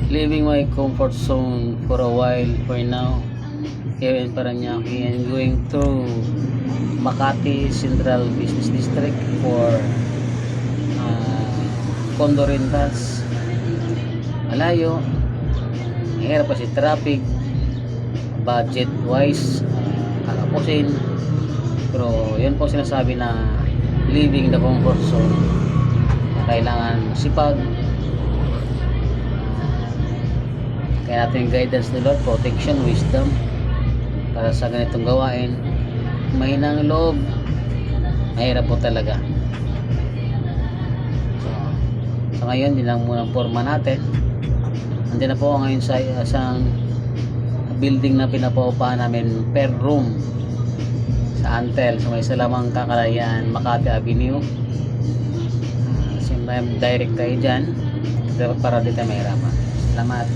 leaving my comfort zone for a while for now here in Paranaque and going to Makati Central Business District for condo rentals. Malayo, mahirap kasi traffic, budget wise, kakapusin, pero yun po sinasabi na leaving the comfort zone. Kailangan sipag, kaya natin yung guidance ni Lord, protection, wisdom para sa ganitong gawain. Mahinang loob, mahirap po talaga. So ngayon, yun lang muna ang forma natin. Nandiyan na po ako ngayon sa isang building na pinapaupahan namin per room sa Antel, so may isa lamang Kakalayan, Makati Avenue. Same time direct tayo dyan para di tayo mahirapan. Salamat.